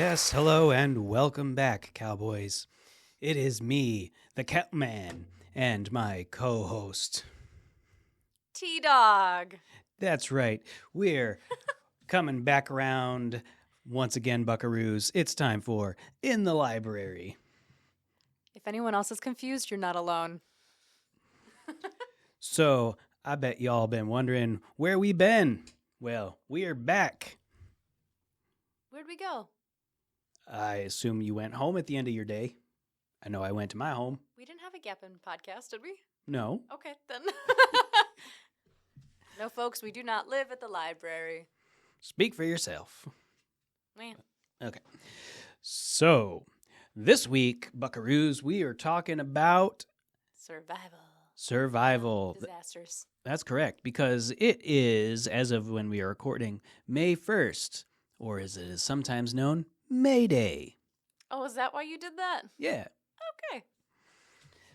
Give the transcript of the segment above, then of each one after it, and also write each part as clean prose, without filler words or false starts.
Yes, hello and welcome back, cowboys. It is me, the Catman, and my co-host. T-Dog. That's right, we're coming back around once again, buckaroos. It's time for In the Library. If anyone else is confused, you're not alone. So, I bet y'all been wondering where we been. Well, we're back. Where'd we go? I assume you went home at the end of your day. I know I went to my home. We didn't have a gap in podcast, did we? No. Okay, then. No, folks, we do not live at the library. Speak for yourself. Man. Okay. So, this week, buckaroos, we are talking about survival. Disasters. That's correct, because it is, as of when we are recording, May 1st, or as it is sometimes known, May Day. Oh, is that why you did that? Yeah. Okay.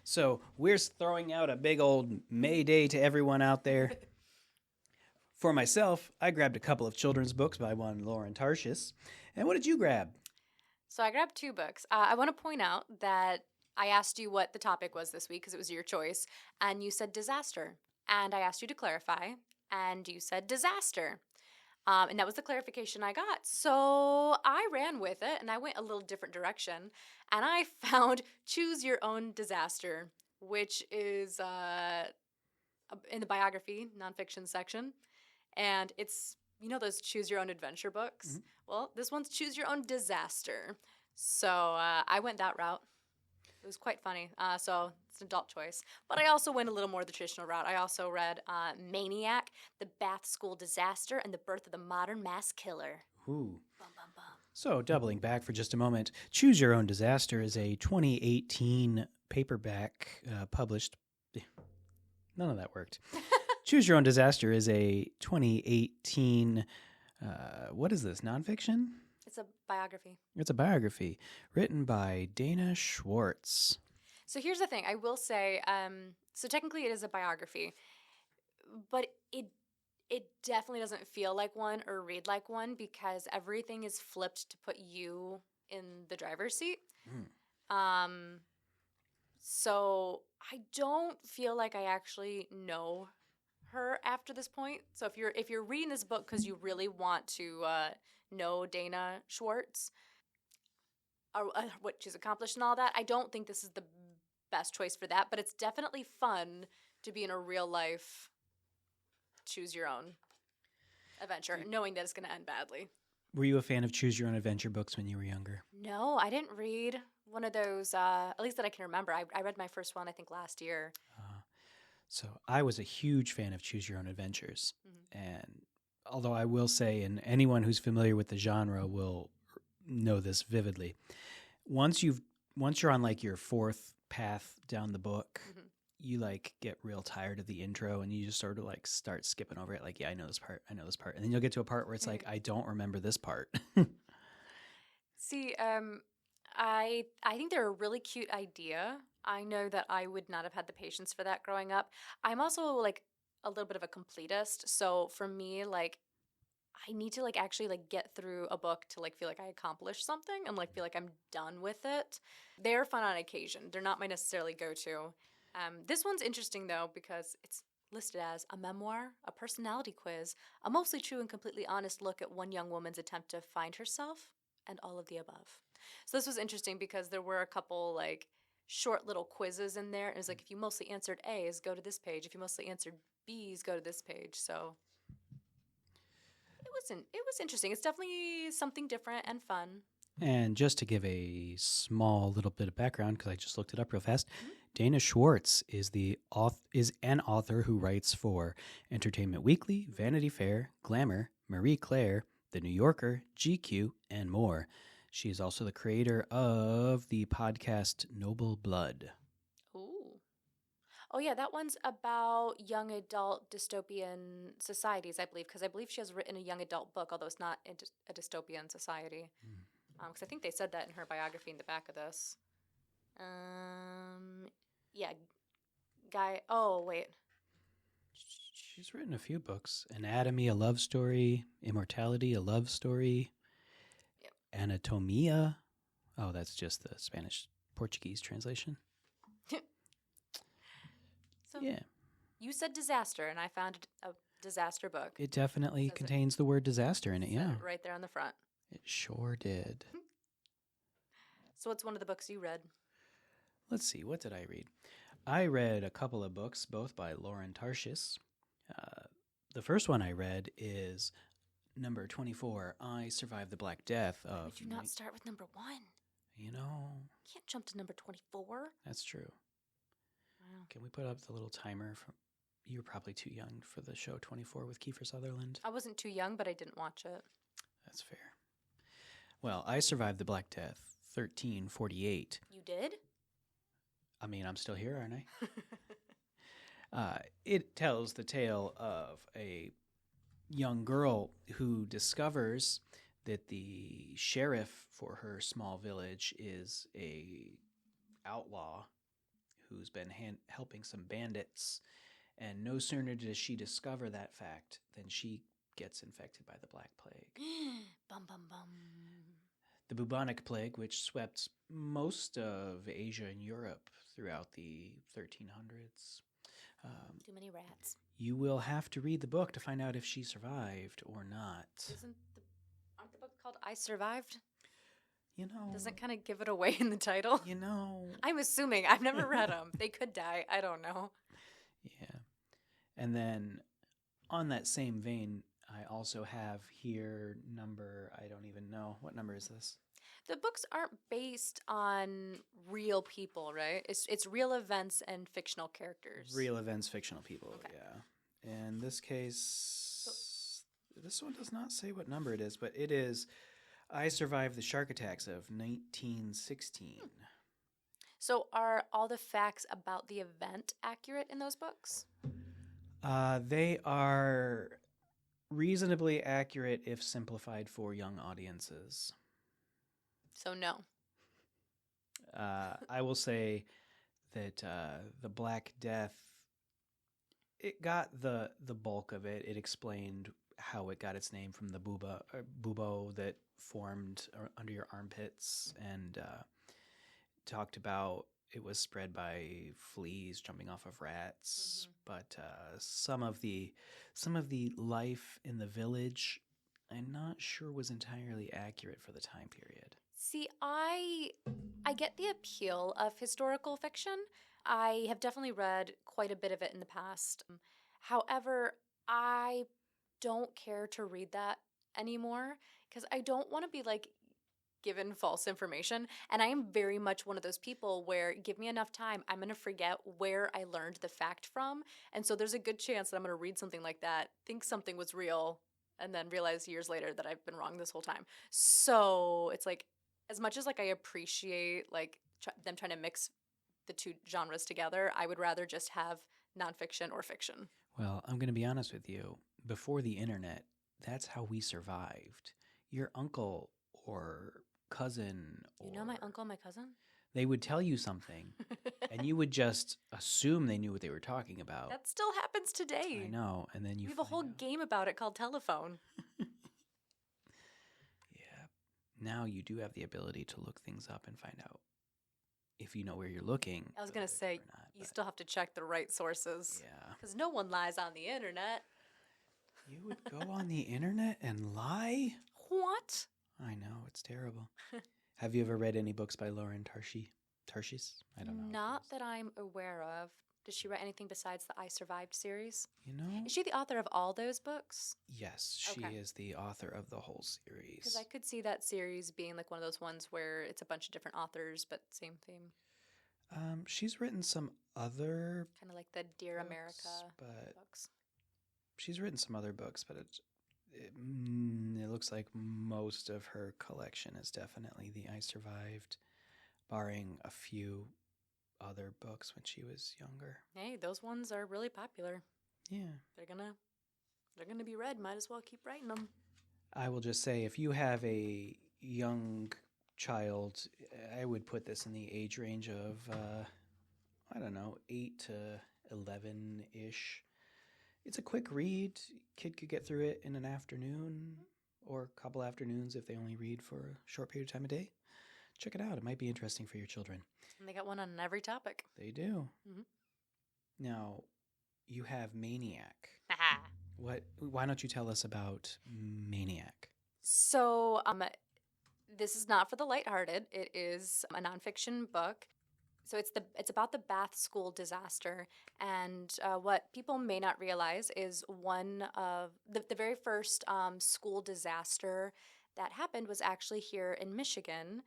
So, we're throwing out a big old May Day to everyone out there. For myself, I grabbed a couple of children's books by one Lauren Tarshis. And what did you grab? So I grabbed two books. I want to point out that I asked you what the topic was this week because it was your choice, and you said disaster. And I asked you to clarify, and you said disaster. And that was the clarification I got. So I ran with it, and I went a little different direction, and I found Choose Your Own Disaster, which is in the biography, nonfiction section. And it's, you know, those choose your own adventure books? Mm-hmm. Well, this one's choose your own disaster. So I went that route. It was quite funny. So it's an adult choice. But I also went a little more the traditional route. I also read Maniac, The Bath School Disaster, and The Birth of the Modern Mass Killer. Ooh. Bum, bum, bum. So doubling back for just a moment, Choose Your Own Disaster is a 2018 paperback published. None of that worked. Choose Your Own Disaster is a 2018, what is this, nonfiction? It's a biography. It's a biography written by Dana Schwartz. So here's the thing. I will say, so technically it is a biography, but it definitely doesn't feel like one or read like one because everything is flipped to put you in the driver's seat. So I don't feel like I actually know her after this point. So if you're reading this book because you really want to know Dana Schwartz or what she's accomplished and all that, I don't think this is the best choice for that. But it's definitely fun to be in a real life choose your own adventure, knowing that it's going to end badly. Were you a fan of Choose Your Own Adventure books when you were younger? No, I didn't read one of those, at least that I can remember. I read my first one, I think, last year. So I was a huge fan of Choose Your Own Adventures. Mm-hmm. And although I will say, and anyone who's familiar with the genre will know this vividly, once you're on like your fourth path down the book, mm-hmm. you like get real tired of the intro and you just sort of like start skipping over it. Like, yeah, I know this part. And then you'll get to a part where it's like, I don't remember this part. See, I think they're a really cute idea. I know that I would not have had the patience for that growing up. I'm also like a little bit of a completist. So for me, like I need to like actually like get through a book to like feel like I accomplished something and like feel like I'm done with it. They're fun on occasion. They're not my necessarily go-to. This one's interesting though because it's listed as a memoir, a personality quiz, a mostly true and completely honest look at one young woman's attempt to find herself and all of the above. So this was interesting because there were a couple like short little quizzes in there. It was like, if you mostly answered A's, go to this page. If you mostly answered B's, go to this page. So it was interesting. It's definitely something different and fun. And just to give a small little bit of background, because I just looked it up real fast, mm-hmm. Dana Schwartz is an author who writes for Entertainment Weekly, Vanity Fair, Glamour, Marie Claire, The New Yorker, GQ, and more. She is also the creator of the podcast Noble Blood. Ooh. Oh, yeah, that one's about young adult dystopian societies, I believe, because I believe she has written a young adult book, although it's not a dystopian society. Because I think they said that in her biography in the back of this. Yeah. Oh, wait. She's written a few books. Anatomy, a love story. Immortality, a love story. Anatomia. Oh, that's just the Spanish-Portuguese translation. So Yeah. you said disaster, and I found a disaster book. It definitely contains the word disaster in it, Said yeah. it right there on the front. It sure did. So what's one of the books you read? Let's see, what did I read? I read a couple of books, both by Lauren Tarshish. The first one I read is number 24, I Survived the Black Death of... Why would you not start with number 1? You know... You can't jump to number 24. That's true. Wow. Can we put up the little timer? You were probably too young for the show 24 with Kiefer Sutherland. I wasn't too young, but I didn't watch it. That's fair. Well, I Survived the Black Death, 1348. You did? I mean, I'm still here, aren't I? It tells the tale of a young girl who discovers that the sheriff for her small village is a outlaw who's been helping some bandits. And no sooner does she discover that fact than she gets infected by the Black Plague. Bum, bum, bum. The Bubonic Plague, which swept most of Asia and Europe throughout the 1300s. Too many rats. You will have to read the book to find out if she survived or not. Aren't the book called I Survived? You know. Doesn't kind of give it away in the title? You know. I'm assuming. I've never read them. They could die. I don't know. Yeah. And then on that same vein, I also have here I don't even know. What number is this? The books aren't based on real people, right? It's real events and fictional characters. Real events, fictional people, Okay. yeah. In this case, this one does not say what number it is, but it is I Survived the Shark Attacks of 1916. So are all the facts about the event accurate in those books? They are reasonably accurate if simplified for young audiences. So no. I will say that the Black Death, it got the bulk of it. It explained how it got its name from the bubo that formed under your armpits, and talked about it was spread by fleas jumping off of rats. But some of the life in the village, I'm not sure was entirely accurate for the time period. See, I get the appeal of historical fiction. I have definitely read quite a bit of it in the past. However, I don't care to read that anymore because I don't want to be given false information. And I am very much one of those people where give me enough time, I'm going to forget where I learned the fact from. And so there's a good chance that I'm going to read something like that, think something was real, and then realize years later that I've been wrong this whole time. So it's as much as I appreciate them trying to mix the two genres together, I would rather just have nonfiction or fiction. Well, I'm going to be honest with you. Before the internet, that's how we survived. Your uncle or cousin, You know my uncle and my cousin? They would tell you something, and you would just assume they knew what they were talking about. That still happens today. I know, and then We have a whole game about it called telephone. Yeah. Now you do have the ability to look things up and find out if you know where you're looking. I was going to say, you still have to check the right sources. Yeah. Because no one lies on the internet. You would go on the internet and lie? What? I know, it's terrible. Have you ever read any books by Lauren Tarshish? I don't know. Not that I'm aware of. Did she write anything besides the I Survived series? You know? Is she the author of all those books? Yes, she is the author of the whole series. Because I could see that series being one of those ones where it's a bunch of different authors, but same theme. She's written some other kind of like the Dear books, America books. She's written some other books, but it looks like most of her collection is definitely the I Survived, barring a few other books when she was younger. Hey, those ones are really popular. Yeah. They're gonna be read. Might as well keep writing them. I will just say, if you have a young child, I would put this in the age range of, 8 to 11-ish. It's a quick read. Kid could get through it in an afternoon or a couple afternoons if they only read for a short period of time a day. Check it out. It might be interesting for your children. And they got one on every topic. They do. Mm-hmm. Now, you have Maniac. Haha. Why don't you tell us about Maniac? So, this is not for the lighthearted. It is a nonfiction book. So it's about the Bath School disaster, and what people may not realize is one of the very first school disaster that happened was actually here in Michigan.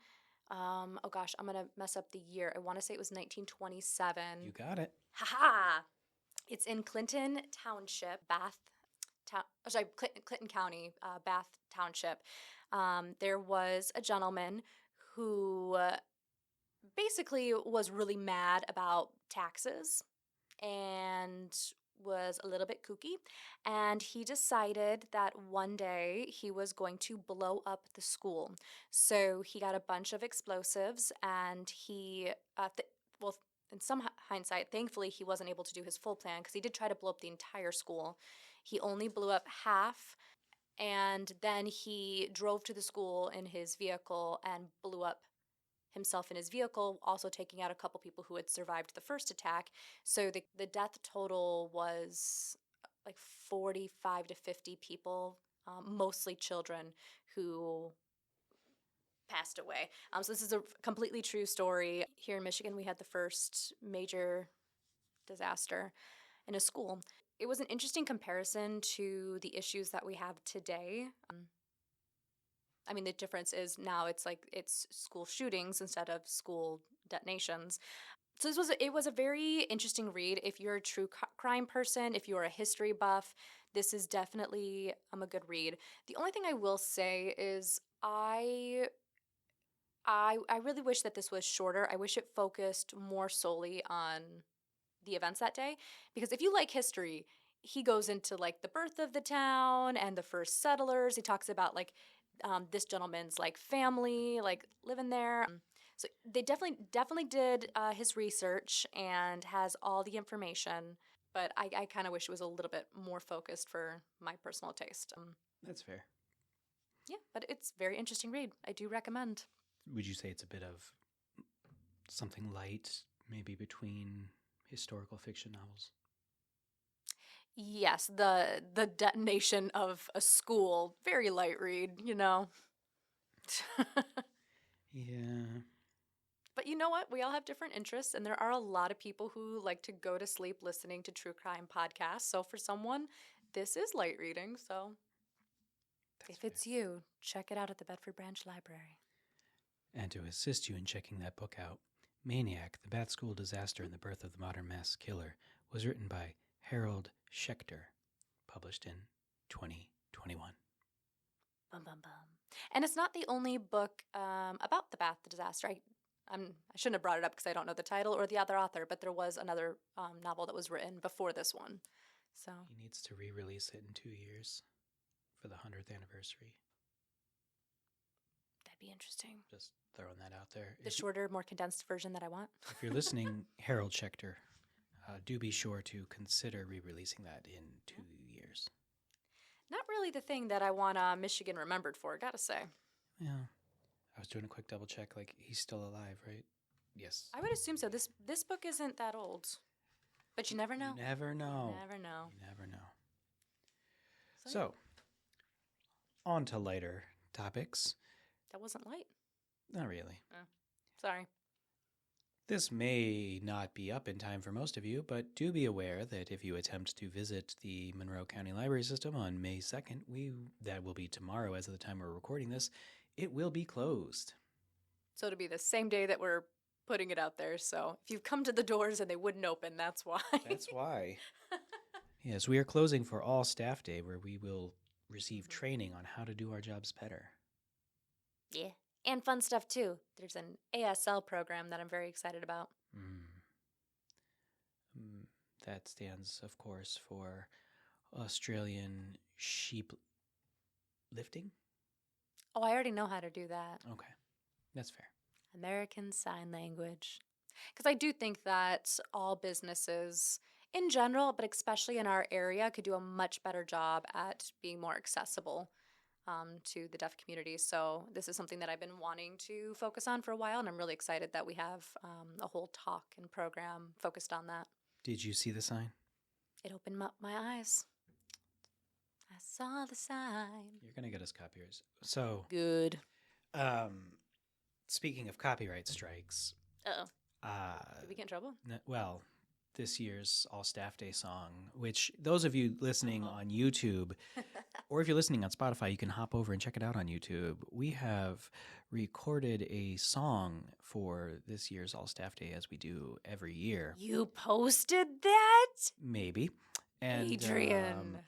Oh gosh, I'm gonna mess up the year. I want to say it was 1927. You got it. Haha! It's in Clinton Township, Clinton County, Bath Township. There was a gentleman who basically was really mad about taxes and was a little bit kooky. And he decided that one day he was going to blow up the school. So he got a bunch of explosives and he, in some hindsight, thankfully, he wasn't able to do his full plan because he did try to blow up the entire school. He only blew up half, and then he drove to the school in his vehicle and blew up himself in his vehicle, also taking out a couple people who had survived the first attack. So the death total was like 45 to 50 people, mostly children, who passed away. So this is a completely true story. Here in Michigan, we had the first major disaster in a school. It was an interesting comparison to the issues that we have today. I mean, the difference is now it's school shootings instead of school detonations. So it was a very interesting read. If you're a true crime person, if you're a history buff, this is definitely a good read. The only thing I will say is I really wish that this was shorter. I wish it focused more solely on the events that day, because if you like history, he goes into like the birth of the town and the first settlers. He talks about like this gentleman's like family, like living there. So they definitely did his research and has all the information, but I kind of wish it was a little bit more focused for my personal taste. That's fair. Yeah, but it's a very interesting read. I do recommend. Would you say it's a bit of something light, maybe between historical fiction novels? Yes, the detonation of a school, very light read, you know. Yeah. But you know what? We all have different interests, and there are a lot of people who like to go to sleep listening to true crime podcasts. So for someone, this is light reading. So if it's you, check it out at the Bedford Branch Library. And to assist you in checking that book out, Maniac, The Bath School Disaster and the Birth of the Modern Mass Killer was written by Harold Schechter, published in 2021. Bum, bum, bum. And it's not the only book about the Bath disaster. I shouldn't have brought it up because I don't know the title or the other author, but there was another novel that was written before this one. So he needs to re-release it in 2 years for the 100th anniversary. That'd be interesting. Just throwing that out there. The shorter, more condensed version that I want. If you're listening, Harold Schechter, do be sure to consider re-releasing that in 2 years. Not really the thing that I want Michigan remembered for, gotta say. Yeah. I was doing a quick double check, like, he's still alive, right? Yes. I would assume so. This book isn't that old. But you never know. You never know. You never know. You never know. So, on to lighter topics. That wasn't light. Not really. Oh, sorry. This may not be up in time for most of you, but do be aware that if you attempt to visit the Monroe County Library System on May 2nd, that will be tomorrow as of the time we're recording this, it will be closed. So it'll be the same day that we're putting it out there. So if you've come to the doors and they wouldn't open, that's why. That's why. Yes, we are closing for all staff day, where we will receive training on how to do our jobs better. Yeah. And fun stuff, too. There's an ASL program that I'm very excited about. That stands, of course, for Australian sheep lifting. Oh, I already know how to do that. Okay. That's fair. American Sign Language. Because I do think that all businesses in general, but especially in our area, could do a much better job at being more accessible to the deaf community. So this is something that I've been wanting to focus on for a while, and I'm really excited that we have a whole talk and program focused on that. Did you see the sign? It opened up my eyes. I saw the sign. You're going to get us copyrights. So, Good. Speaking of copyright strikes. Uh-oh. Did we get in trouble? Well, this year's All Staff Day song, which those of you listening on YouTube, or if you're listening on Spotify, you can hop over and check it out on YouTube. We have recorded a song for this year's All Staff Day, as we do every year. You posted that? Maybe. And Adrian.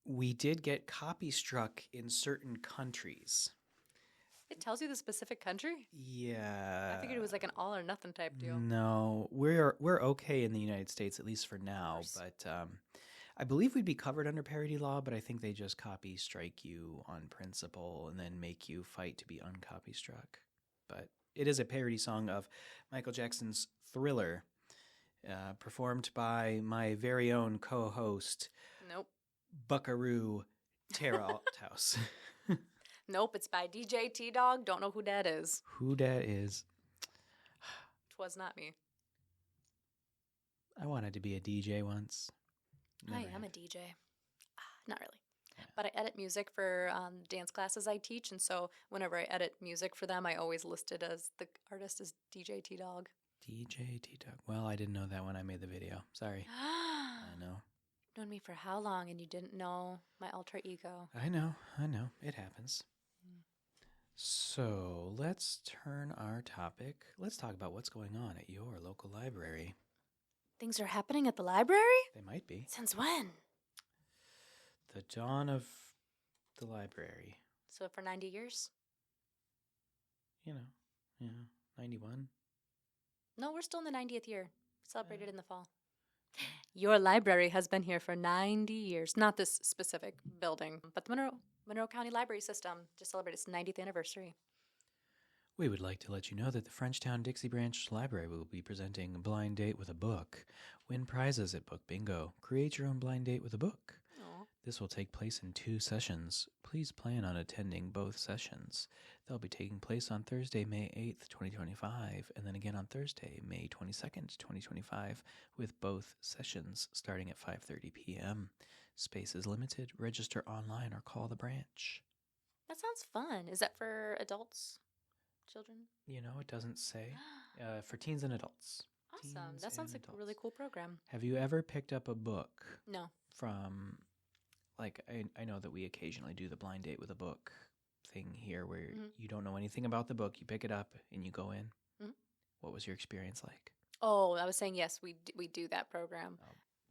We did get copy struck in certain countries. It tells you the specific country? Yeah. I figured it was like an all or nothing type deal. No, we're okay in the United States, at least for now. But I believe we'd be covered under parody law, but I think they just copy strike you on principle and then make you fight to be uncopy struck. But it is a parody song of Michael Jackson's Thriller, performed by my very own co-host, Nope. Buckaroo Tara Althouse. Nope, it's by DJ T-Dog. Don't know who that is. Who that is? Twas not me. I wanted to be a DJ once. I am a DJ. Not really. Yeah. But I edit music for dance classes I teach, and so whenever I edit music for them, I always list it as the artist as DJ T-Dog. DJ T-Dog. Well, I didn't know that when I made the video. Sorry. I know. You've known me for how long, and you didn't know my alter ego? I know. It happens. So let's turn our topic. Let's talk about what's going on at your local library. Things are happening at the library? They might be. Since when? The dawn of the library. So for 90 years? 91. No, we're still in the 90th year. Celebrated in the fall. Your library has been here for 90 years. Not this specific building, but the Monroe County Library System just celebrated its 90th anniversary. We would like to let you know that the Frenchtown Dixie Branch Library will be presenting a blind date with a book. Win prizes at Book Bingo. Create your own blind date with a book. Aww. This will take place in 2 sessions. Please plan on attending both sessions. They'll be taking place on Thursday, May 8th, 2025, and then again on Thursday, May 22nd, 2025, with both sessions starting at 5:30 p.m. Space is limited. Register online or call the branch. That sounds fun. Is that for adults? Children? It doesn't say. For teens and adults. Awesome. Teens That sounds and like a adults. really cool program. Have you ever picked up a book No. from, I know that we occasionally do the blind date with a book thing here where you don't know anything about the book, you pick it up and you go in. Mm-hmm. What was your experience like? Oh, I was saying yes, we do that program.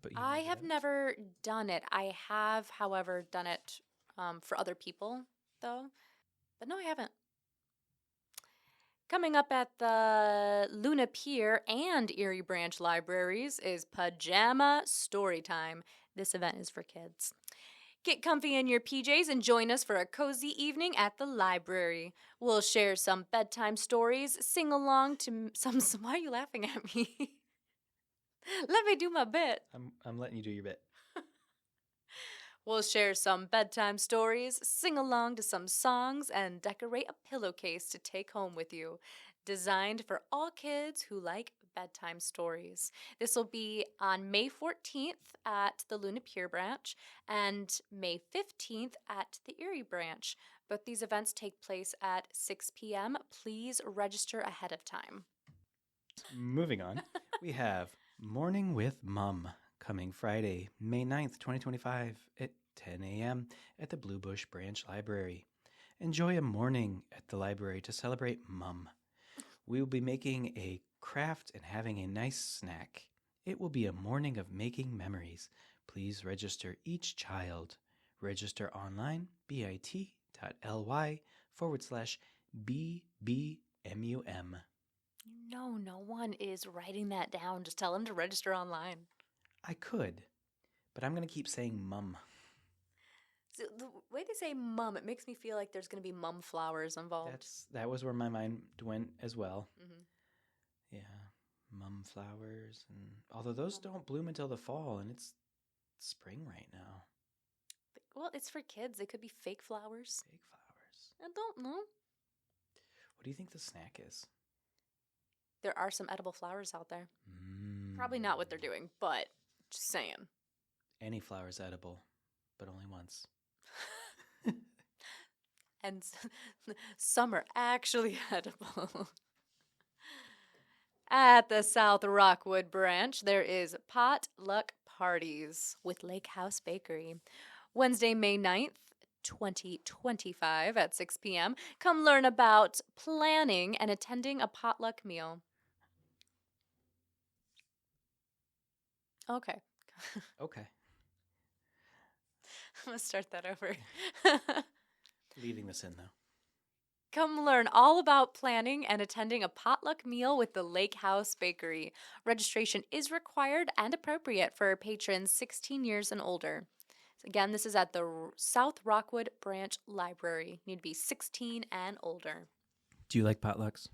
But I have never done it. I have, however, done it for other people, though. But no, I haven't. Coming up at the Luna Pier and Erie Branch Libraries is Pajama Storytime. This event is for kids. Get comfy in your PJs and join us for a cozy evening at the library. We'll share some bedtime stories, sing along to some... Why are you laughing at me? Let me do my bit. I'm letting you do your bit. We'll share some bedtime stories, sing along to some songs, and decorate a pillowcase to take home with you. Designed for all kids who like bedtime stories. This will be on May 14th at the Luna Pier branch and May 15th at the Erie branch. Both these events take place at 6 p.m. Please register ahead of time. Moving on, we have Morning with Mum coming Friday, May 9th, 2025 at 10 a.m. at the Blue Bush Branch Library. Enjoy a morning at the library to celebrate Mum. We will be making a craft and having a nice snack. It will be a morning of making memories. Please register each child. Register online, bit.ly/BBMUM. No one is writing that down. Just tell them to register online. I could, but I'm going to keep saying mum. So the way they say mum, it makes me feel like there's going to be mum flowers involved. That was where my mind went as well. Mm-hmm. Yeah, mum flowers, and although those don't bloom until the fall, and it's spring right now. But Well, it's for kids. They could be fake flowers. Fake flowers. I don't know. What do you think the snack is? There are some edible flowers out there. Probably not what they're doing, but just saying. Any flower is edible, but only once. And some are actually edible. At the South Rockwood branch, there is potluck parties with Lake House Bakery. Wednesday, May 9th, 2025 at 6 p.m. Come learn about planning and attending a potluck meal. Okay. Okay. I'm going to start that over. Leaving this in, though. Come learn all about planning and attending a potluck meal with the Lake House Bakery. Registration is required and appropriate for patrons 16 years and older. Again, this is at the South Rockwood Branch Library. You need to be 16 and older. Do you like potlucks?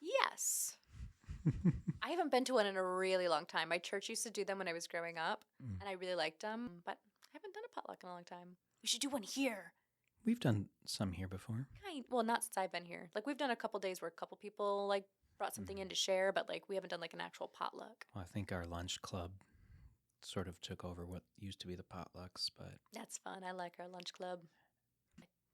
Yes. I haven't been to one in a really long time. My church used to do them when I was growing up, and I really liked them, but I haven't done a potluck in a long time. We should do one here. We've done some here before. Well, not since I've been here. Like, we've done a couple days where a couple people, like, brought something in to share, but, like, we haven't done, like, an actual potluck. Well, I think our lunch club sort of took over what used to be the potlucks, but... That's fun. I like our lunch club.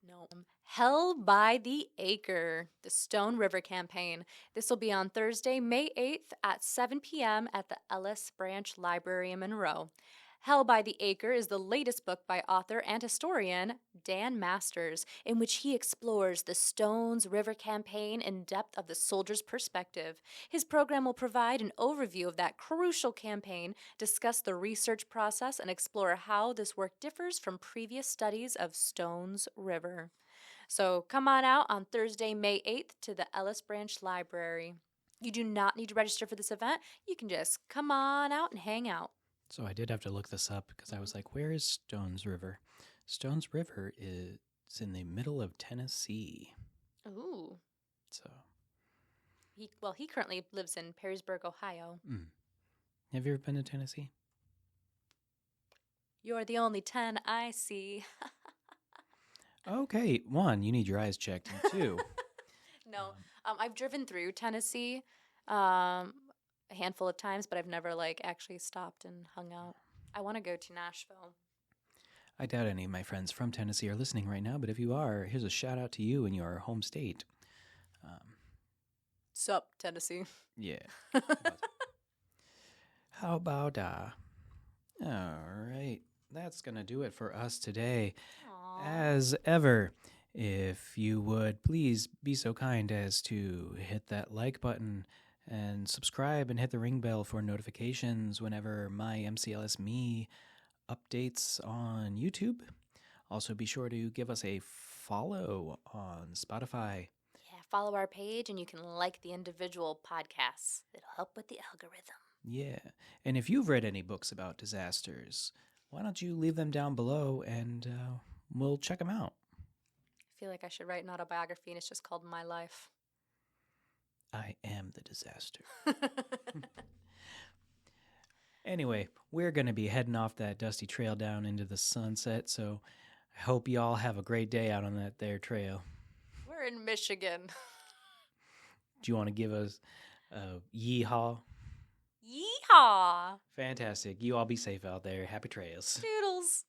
No. Hell by the Acre, the Stone River campaign. This will be on Thursday, May 8th at 7 p.m. at the Ellis Branch Library in Monroe. Hell by the Acre is the latest book by author and historian Dan Masters, in which he explores the Stones River campaign in depth of the soldier's perspective. His program will provide an overview of that crucial campaign, discuss the research process, and explore how this work differs from previous studies of Stones River. So come on out on Thursday, May 8th to the Ellis Branch Library. You do not need to register for this event. You can just come on out and hang out. So I did have to look this up because I was like, where is Stones River? Stones River is in the middle of Tennessee. Ooh. So. He currently lives in Perrysburg, Ohio. Have you ever been to Tennessee? You're the only 10 I see. Okay, one, you need your eyes checked, and two. No, I've driven through Tennessee a handful of times, but I've never like actually stopped and hung out. I want to go to Nashville. I doubt any of my friends from Tennessee are listening right now, but if you are, here's a shout out to you in your home state. Sup, Tennessee? Yeah. How about, all right, that's going to do it for us today. Aww. As ever, if you would please be so kind as to hit that like button and subscribe and hit the ring bell for notifications whenever my MCLS Me updates on YouTube. Also, be sure to give us a follow on Spotify. Yeah, follow our page and you can like the individual podcasts. It'll help with the algorithm. Yeah, and if you've read any books about disasters, why don't you leave them down below and we'll check them out. I feel like I should write an autobiography and it's just called My Life. I am the disaster. Anyway, we're going to be heading off that dusty trail down into the sunset, so I hope you all have a great day out on that there trail. We're in Michigan. Do you want to give us a yeehaw? Yeehaw! Fantastic. You all be safe out there. Happy trails. Toodles.